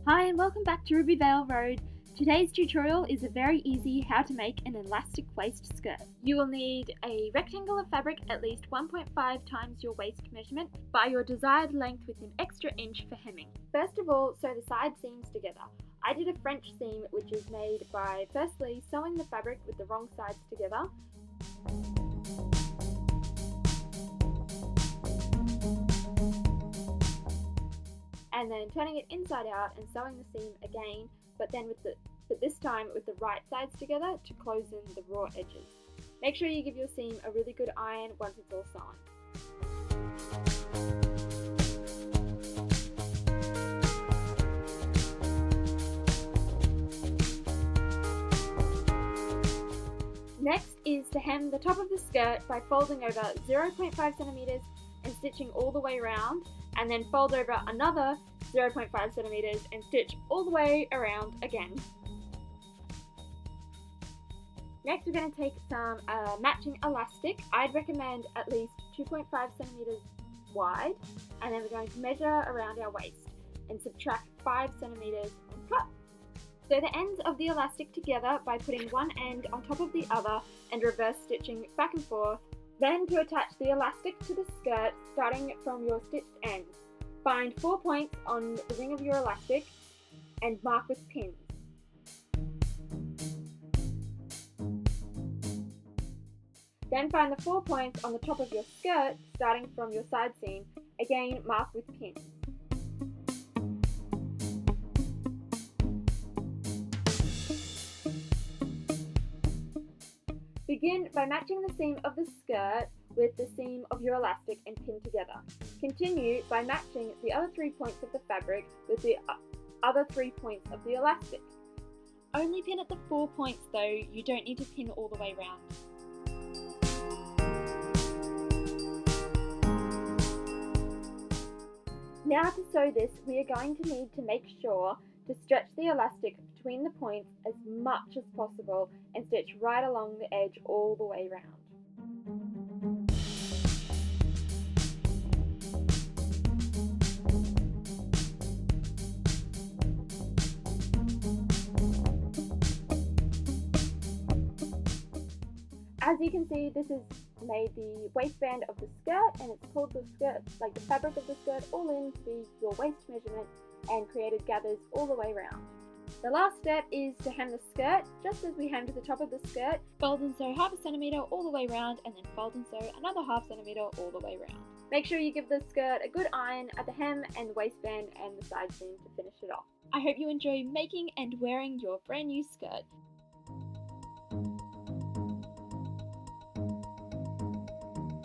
Hi and welcome back to Rubyvale Road. Today's tutorial is a very easy how to make an elastic waist skirt. You will need a rectangle of fabric at least 1.5 times your waist measurement by your desired length with an extra inch for hemming. First of all, sew the side seams together. I did a French seam which is made by firstly sewing the fabric with the wrong sides together. And then turning it inside out and sewing the seam again, but this time with the right sides together to close in the raw edges. Make sure you give your seam a really good iron once it's all sewn. Next is to hem the top of the skirt by folding over 0.5 centimeters and stitching all the way around, and then fold over another 0.5 centimeters and stitch all the way around again. Next, we're going to take some matching elastic. I'd recommend at least 2.5 centimeters wide, and then we're going to measure around our waist and subtract 5 centimeters and cut. Sew the ends of the elastic together by putting one end on top of the other and reverse stitching back and forth. Then to attach the elastic to the skirt, starting from your stitched ends. Find 4 points on the ring of your elastic and mark with pins. Then find the 4 points on the top of your skirt, starting from your side seam. Again, mark with pins. Begin by matching the seam of the skirt with the seam of your elastic and pin together. Continue by matching the other 3 points of the fabric with the other 3 points of the elastic. Only pin at the 4 points though, you don't need to pin all the way round. Now to sew this, we are going to need to make sure to stretch the elastic between the points as much as possible and stitch right along the edge all the way round. As you can see, this has made the waistband of the skirt, and it's pulled the skirt, like the fabric of the skirt, all in to be your waist measurement and created gathers all the way around. The last step is to hem the skirt, just as we hemmed the top of the skirt. Fold and sew half a centimetre all the way around, and then fold and sew another half centimetre all the way around. Make sure you give the skirt a good iron at the hem and the waistband and the side seam to finish it off. I hope you enjoy making and wearing your brand new skirt.